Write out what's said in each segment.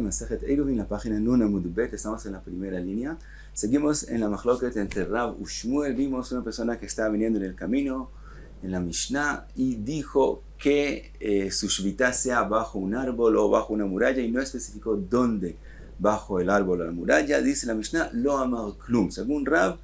Masejet Eruvin, la página Nun Amud Bet, estamos en la primera línea. Seguimos en la Machloket entre Rav y Shmuel. Vimos una persona que estaba viniendo en el camino, en la Mishnah, y dijo que su shvita sea bajo un árbol o bajo una muralla, y no especificó dónde, bajo el árbol o la muralla. Dice la Mishnah, lo amar klum. Según Rav,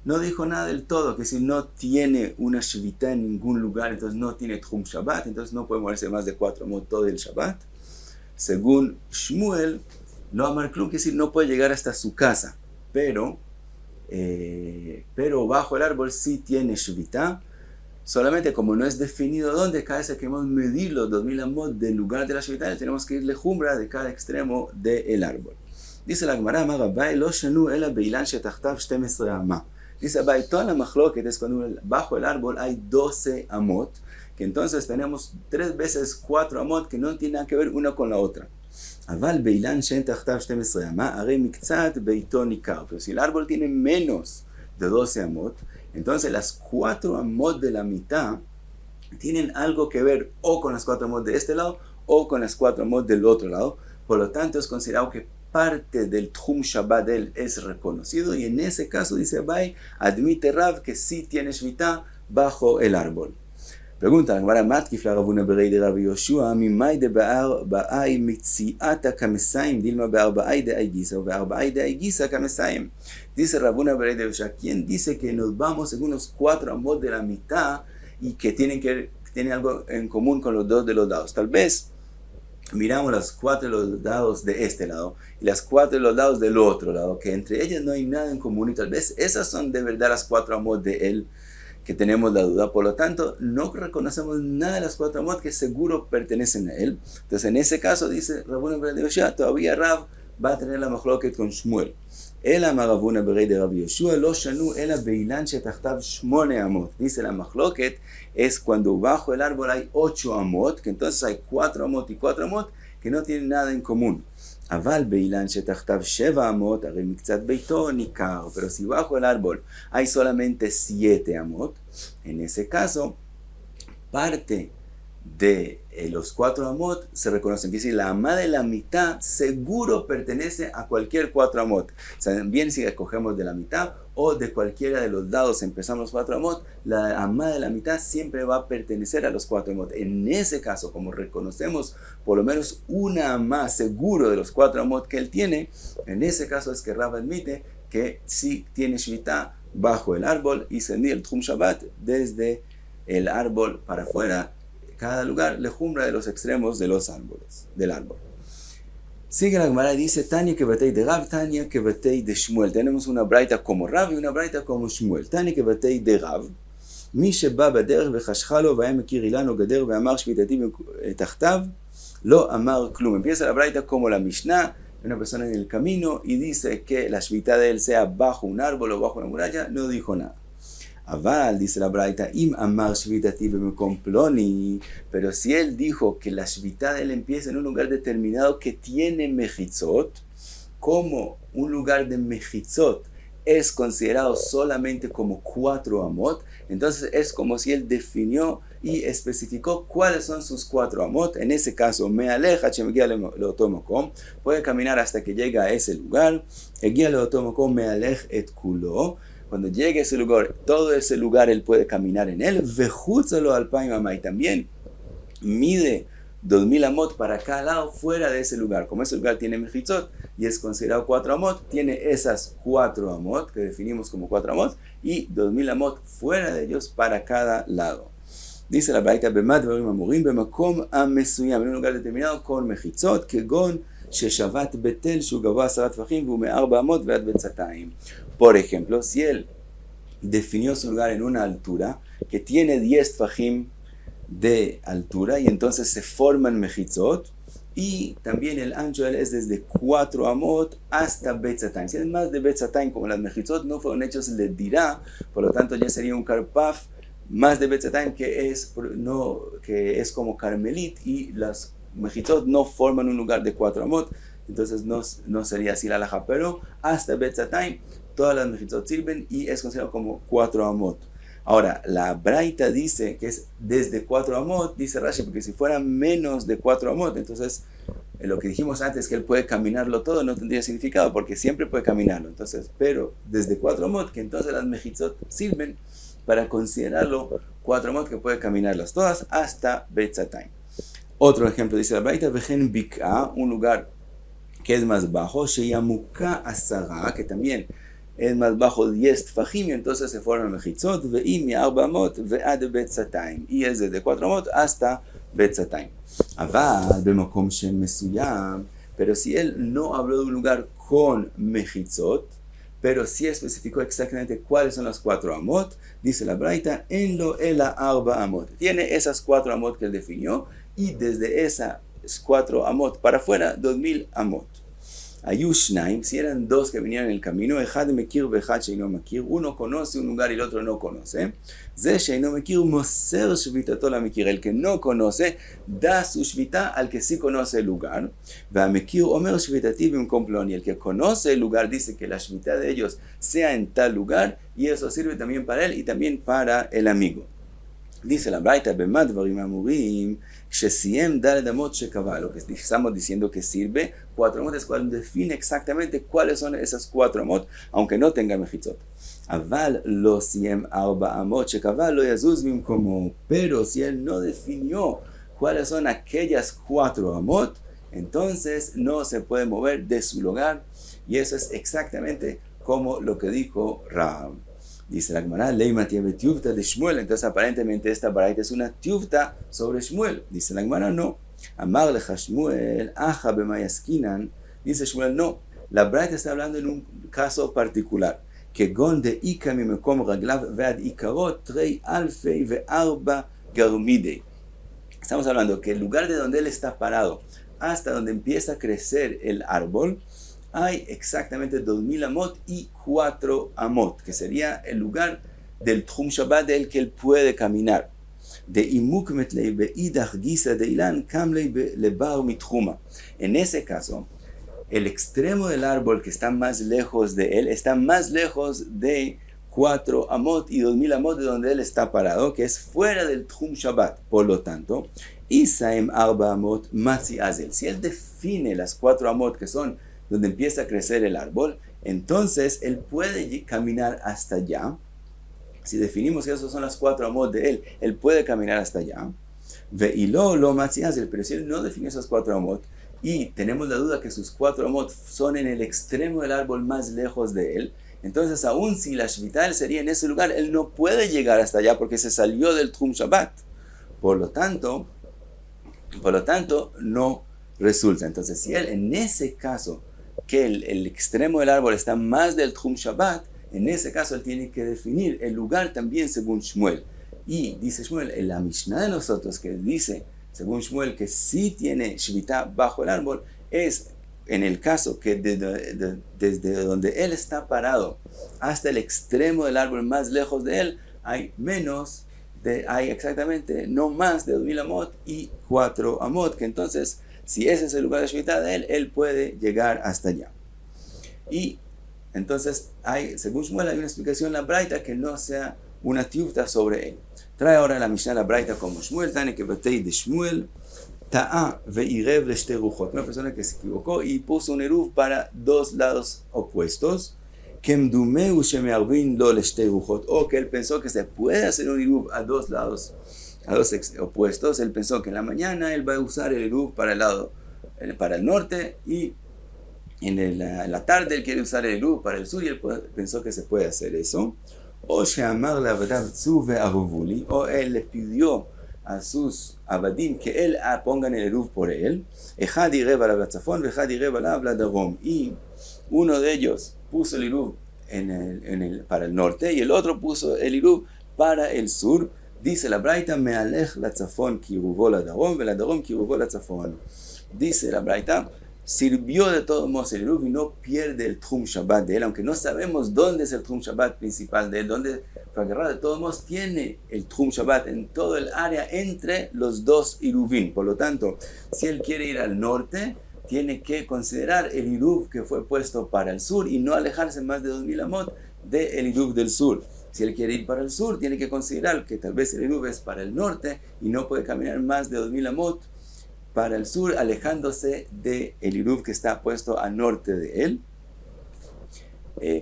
no dijo nada del todo, que si no tiene una shvita en ningún lugar, entonces no tiene Tchum Shabbat, entonces no puede moverse más de 4 amot todo el Shabbat. Según Shmuel, lo amar klum, que decir no puede llegar hasta su casa, pero bajo el árbol sí tiene shvita. Solamente como no es definido dónde, cada vez que queremos medir los 2000 amot del lugar de la shvita, tenemos que irle jumbra de cada extremo del árbol. Dice la Gemara, Abai lo shanu ela beilan shetachtav 12 amah. Dice Abai, toda la machloket es cuando bajo el árbol hay 12 amot, que entonces tenemos 3 veces 4 amot que no tienen nada que ver una con la otra. Aval beilan shetachtav 12 amah, arei miktzat beito nikar. Pero si el árbol tiene menos de 12 amot, entonces las 4 amot de la mitad tienen algo que ver o con las 4 amot de este lado o con las 4 amot del otro lado. Por lo tanto es considerado que parte del Tchum Shabbat de él es reconocido, y en ese caso dice Abai, admite Rav que sí tiene shvita bajo el árbol. Pregunta, Gemara Matkif la Ravuna berei de Rav Yoshua, mimai de ba'ai mitziata kamesaim, dilma be'arba'ai de aigisa, o be'arba'ai de aigisa kamesaim. Dice Ravuna berei de Yoshua, ¿quién dice que nos vamos según los 4 amot de la mitad y que tienen algo en común con los 2 de los lados? Tal vez miramos las 4 de los lados de este lado y las 4 de los lados del otro lado, que entre ellas no hay nada en común, y tal vez esas son de verdad las 4 amot de él, que tenemos la duda. Por lo tanto, no reconocemos nada de las 4 amot que seguro pertenecen a él. Entonces, en ese caso, dice Ravuna berei de Yoshua, todavía Rav va a tener la machloket con Shmuel. Ela ma Ravuna berei de Rav Yoshua, lo shanu ela beilan shetachtav 8 amot. Dice la machloket es cuando bajo el árbol hay 8 amot, que entonces hay 4 amot y 4 amot que no tienen nada en común. Aval beilan shetachtav 7 amot, arei miktzat beito nikar. Pero si bajo el árbol hay solamente 7 amot, en ese caso, parte de los 4 amot se reconocen. Quiere decir, la amá de la mitad seguro pertenece a cualquier 4 amot. O sea, bien si escogemos de la mitad o de cualquiera de los lados, empezamos los 4 amot, la amá de la mitad siempre va a pertenecer a los 4 amot. En ese caso, como reconocemos por lo menos una amá seguro de los 4 amot que él tiene, en ese caso es que Rav admite que sí tiene shvita bajo el árbol y se mide el Tchum Shabbat desde el árbol para afuera. Cada lugar le jumbra de los extremos de los árboles, del árbol. Sigue la Gemara y dice, Tania que batei de Rav, Tania que batei de Shmuel. Tenemos una braita como Rav y una braita como Shmuel. Tania que batei de Rav, mi sheba baderech vechashcha lo vaya mekir ilano gader ve'amar shvitati tachtav lo amar klum. Empieza la braita como la Mishnah, una persona en el camino, y dice que la shvita de él sea bajo un árbol o bajo una muralla, no dijo nada. Aval, dice la braita, im amar shvitati bemekom ploni, pero si él dijo que la shvita de él empieza en un lugar determinado que tiene mechitzot, como un lugar de mechitzot es considerado solamente como 4 amot, entonces es como si él definió y especificó cuáles son sus 4 amot. En ese caso, me aleja, puede caminar hasta que llega a ese lugar. Me alej et kulo. Cuando llegue a ese lugar, todo ese lugar él puede caminar en él. Vejutzalo al paimamá, y también mide 2000 amot para cada lado fuera de ese lugar. Como ese lugar tiene mechitzot y es considerado 4 amot, tiene esas 4 amot que definimos como 4 amot y 2000 amot fuera de ellos para cada lado. Dice la braita, bemad dvarim amurim bemakom amesuyam, en un lugar determinado con mechitzot, kegon sheshavat betel shu gavah 10 tfachim v'u me4 amot ve'ad betzatayim. Por ejemplo, si él definió su lugar en una altura que tiene 10 tfachim de altura, y entonces se forman mechitzot, y también el ancho de él es desde 4 amot hasta betzatayim. Si es más de betzatayim, como las mechitzot no fueron hechos le dirá, por lo tanto ya sería un karpaf más de betzatayim, que es como carmelit, y las mechitzot no forman un lugar de 4 amot, entonces no sería así la halajá, pero hasta betzatayim todas las mechitzot sirven y es considerado como 4 amot. Ahora, la braita dice que es desde 4 amot, dice Rashi, porque si fuera menos de 4 amot, entonces lo que dijimos antes, que él puede caminarlo todo, no tendría significado, porque siempre puede caminarlo. Entonces, pero desde 4 amot, que entonces las mejitzot sirven para considerarlo 4 amot que puede caminarlas todas hasta Betzatayim. Otro ejemplo dice la Braita, Vejen Bik'a, un lugar que es más bajo, Sheyamuka Asara, que también es más bajo 10 tfajim, y entonces se forman mejitzot, ve'im mi-4 amot ve'ad Betzatayim, y es desde 4 amot hasta Betzatayim. Aval b'makom shem mesuyam, pero si él no habló de un lugar con mejitzot, pero sí especificó exactamente cuáles son las 4 amot, dice la Braita, en lo ela 4 amot. Tiene esas 4 amot que él definió, y desde esas 4 amot para afuera, 2000 amot. Ayushnaim, si eran 2 que venían en el camino, Echad mekir ve'echad sheino mekir, uno conoce un lugar y el otro no conoce. Ze sheino mekir moser shvitato la mekir, el que no conoce da su shvita al que sí conoce el lugar. Ve'amekir omer shvitati b'mkom ploni, el que conoce el lugar dice que la shvita de ellos sea en tal lugar, y eso sirve también para él y también para el amigo. Dice la Braita, Bemad Varim Amurim, Shesiem Daled Amot Shekava, lo que estamos diciendo que sirve 4 amot es cuando define exactamente cuáles son esas 4 amot, aunque no tenga mejitzot. Aval lo siem 4 amot Shekava lo yazuz bimkomo, pero si él no definió cuáles son aquellas 4 amot, entonces no se puede mover de su lugar, y eso es exactamente como lo que dijo Rav. Dice la Gemara, Leima tiene tiufta de Shmuel, entonces aparentemente esta baraita es una tiufta sobre Shmuel. Dice la Gemara, no. Amar lecha Shmuel, aja bemayaskinan. Dice Shmuel, no. La baraita está hablando en un caso particular. Que gon de ika mi mekom raglav vead ikarot trei alfei ve'arba garmidei. Estamos hablando que el lugar de donde él está parado hasta donde empieza a crecer el árbol, hay exactamente 2000 amot y 4 amot, que sería el lugar del Tchum Shabbat del que él puede caminar. De imuk metlei beidach gisa de ilan kamlei lebar mitchuma. En ese caso, el extremo del árbol que está más lejos de él, está más lejos de 4 amot y 2000 amot de donde él está parado, que es fuera del Tchum Shabbat. Por lo tanto, Isaim 4 amot matzi azel. Si él define las 4 amot que son donde empieza a crecer el árbol, entonces él puede caminar hasta allá. Si definimos que esas son las 4 amot de él puede caminar hasta allá. Ve'ilo lo matziazel, pero si él no define esas 4 amot, y tenemos la duda que sus 4 amot son en el extremo del árbol más lejos de él, entonces aún si la shvita sería en ese lugar, él no puede llegar hasta allá porque se salió del Tchum Shabbat. Por lo tanto, no resulta. Entonces, si él en ese caso que el extremo del árbol está más del Tchum Shabbat, en ese caso él tiene que definir el lugar también según Shmuel. Y dice Shmuel, en la Mishnah de nosotros que dice, según Shmuel, que sí tiene Shvita bajo el árbol, es en el caso que desde donde él está parado hasta el extremo del árbol más lejos de él, hay exactamente no más de 2000 amot y 4 amot, que entonces si ese es el lugar de Shvita de él puede llegar hasta allá. Y entonces, según Shmuel, hay una explicación en la Braita que no sea una tiufta sobre él. Trae ahora la Mishnah la Braita como Shmuel, Tane que batei de Shmuel, ta'a ve'irev leshte ruchot. Una persona que se equivocó y puso un eruv para 2 lados opuestos. Kemdumeu shemearvin lo leshte ruchot. O que él pensó que se puede hacer un eruv a 2 lados opuestos. Él pensó que en la mañana él va a usar el eruv para el norte, y en la tarde él quiere usar el eruv para el sur, y él pensó que se puede hacer eso. O she'amar le'avadav tzu ve'aruvuli, o él le pidió a sus abadim que él pongan el eruv por él. Echad irev alav latzafon ve'echad irev alav ladarom, y uno de ellos puso el eruv para el norte y el otro puso el eruv para el sur. Dice la Braita, me'alech latzafon kiruvo ladarom ve'ladarom kiruvo latzafon. Dice la Braita, sirvió de todos modos el eruv y no pierde el Tchum Shabbat de él, aunque no sabemos dónde es el Tchum Shabbat principal de él, dónde fue agarrado, de todos modos tiene el Tchum Shabbat en todo el área entre los 2 eruvim. Por lo tanto, si él quiere ir al norte, tiene que considerar el eruv que fue puesto para el sur y no alejarse más de 2000 amot del eruv del sur. Si él quiere ir para el sur, tiene que considerar que tal vez el eruv es para el norte y no puede caminar más de 2000 amot para el sur, alejándose del Iruv que está puesto al norte de él.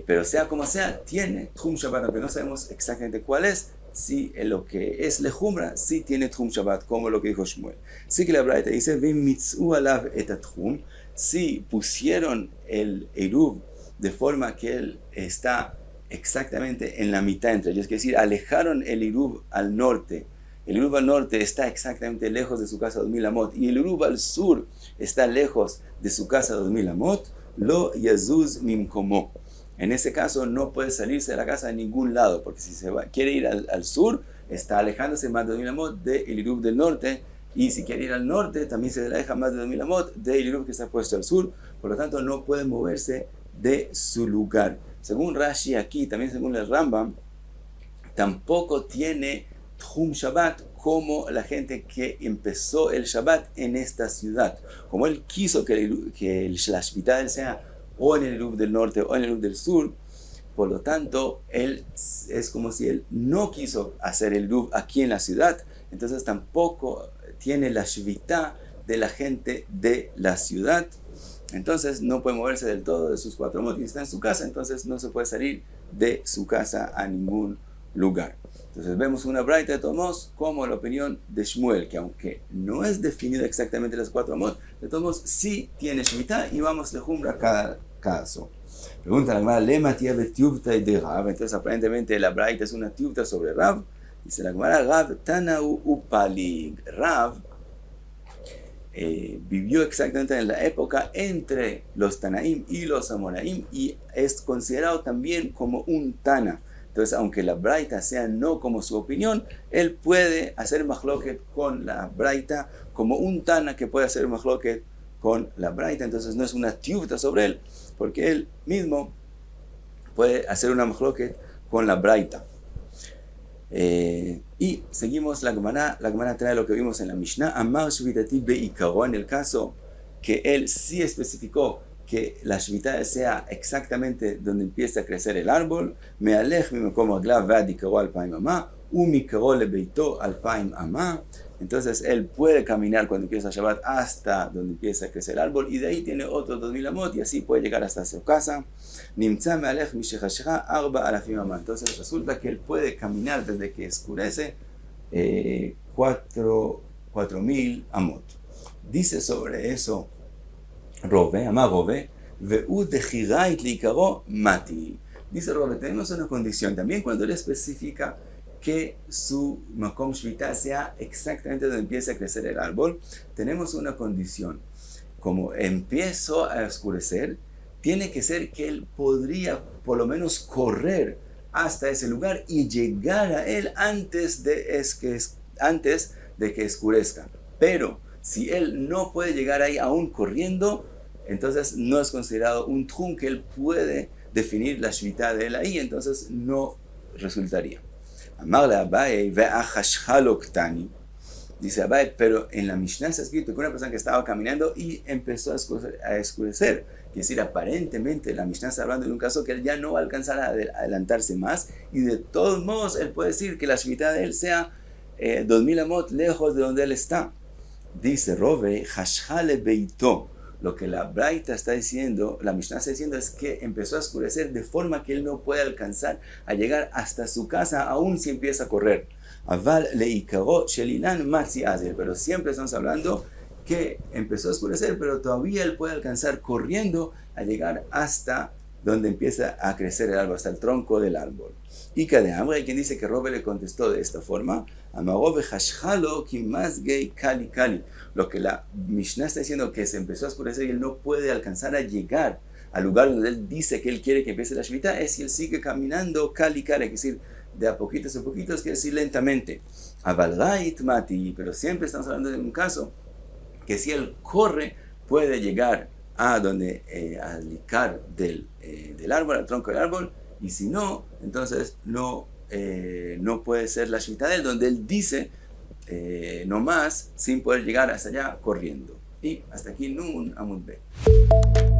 Pero sea como sea, tiene Tchum Shabbat, aunque no sabemos exactamente cuál es. Si lo que es lejumbra, sí tiene Tchum Shabbat, como lo que dijo Shmuel. Sí que la Braita dice, V'mitzu alav et Tchum, si pusieron el Iruv de forma que él está exactamente en la mitad entre ellos, es decir, alejaron el Iruv al norte. El Iruv al norte está exactamente lejos de su casa 2000 amot, y el Iruv al sur está lejos de su casa 2000 amot, lo yazuz mimkomo. En ese caso no puede salirse de la casa de ningún lado, porque si quiere ir al sur, está alejándose más de 2000 amot del Iruv del norte, y si quiere ir al norte, también se aleja más de 2000 amot del Iruv que está puesto al sur, por lo tanto no puede moverse de su lugar. Según Rashi aquí, también según el Rambam, tampoco tiene Tchum Shabbat como la gente que empezó el Shabbat en esta ciudad. Como él quiso que la Shvita sea o en el Iruv del norte o en el Iruv del sur, por lo tanto, él es como si él no quiso hacer el Iruv aquí en la ciudad, entonces tampoco tiene la Shvita de la gente de la ciudad, entonces no puede moverse del todo de sus 4 amot y está en su casa, entonces no se puede salir de su casa a ningún lugar. Entonces vemos una braita de todos modos como la opinión de Shmuel, que aunque no es definida exactamente las 4 amot, de todos modos sí tiene Shemitah y vamos de jumbra a cada caso. Pregunta la Gemara, lema tiave tiuvta de Rav, entonces aparentemente la braita es una tiuvta sobre Rav. Dice la Gemara, Rav tanau upalig. Rav vivió exactamente en la época entre los Tanaim y los Amoraim y es considerado también como un Tana. Entonces, aunque la Braita sea no como su opinión, él puede hacer machloket con la Braita como un Tana que puede hacer machloket con la Braita. Entonces, no es una tiuvta sobre él, porque él mismo puede hacer una machloket con la Braita. Y seguimos la Gemara trae lo que vimos en la Mishnah, Amar Shvitati Beikaro, en el caso que él sí especificó que la Shvita sea exactamente donde empieza a crecer el árbol, Me'alech mimekom raglavvad ikaro alpaim amah, umikaro lebeito alpaim amah. Entonces él puede caminar cuando empieza Shabbat hasta donde empieza a crecer el árbol y de ahí tiene otros 2000 amot y así puede llegar hasta su casa. Nimtza me'alech mishechashcha arba alafim amah. Entonces resulta que él puede caminar desde que oscurece 4000 amot. Dice sobre eso Rove, Amar Rove, Ve'u dechirait liikaro mati. Dice Rove, tenemos una condición también cuando él especifica que su makom shvita sea exactamente donde empieza a crecer el árbol, tenemos una condición. Como empiezo a oscurecer, tiene que ser que él podría por lo menos correr hasta ese lugar y llegar a él antes de que oscurezca. Pero si él no puede llegar ahí aún corriendo, entonces no es considerado un tchum que él puede definir la shvita de él ahí, entonces no resultaría. Amarle Abaye ve'achashchalo ktani. Dice Abaye, pero en la Mishnah está escrito que una persona que estaba caminando y empezó a oscurecer. Es decir, aparentemente la Mishnah está hablando de un caso que él ya no va a alcanzar a adelantarse más y de todos modos él puede decir que la shvita de él sea 2000 amot lejos de donde él está. Dice Rove, hashchale beito. Lo que la Braita está diciendo, la Mishnah está diciendo es que empezó a oscurecer de forma que él no puede alcanzar a llegar hasta su casa aún si empieza a correr. Aval leikaro shelilan matzi azel. Pero siempre estamos hablando que empezó a oscurecer, pero todavía él puede alcanzar corriendo a llegar hasta donde empieza a crecer el árbol, hasta el tronco del árbol. Y que de hambre hay quien dice que Robe le contestó de esta forma, Amarove hashchalo kimazgei kali kali. Lo que la Mishnah está diciendo que se empezó a oscurecer y él no puede alcanzar a llegar al lugar donde él dice que él quiere que empiece la shvita, es si él sigue caminando kali kali, es decir, de a poquitos, quiere decir lentamente. Avalrait mati, pero siempre estamos hablando de un caso que si él corre puede llegar a donde al licar del árbol, al tronco del árbol, y si no, entonces no puede ser la shvita de él, donde él dice no más, sin poder llegar hasta allá corriendo. Y hasta aquí Nun Amud Be.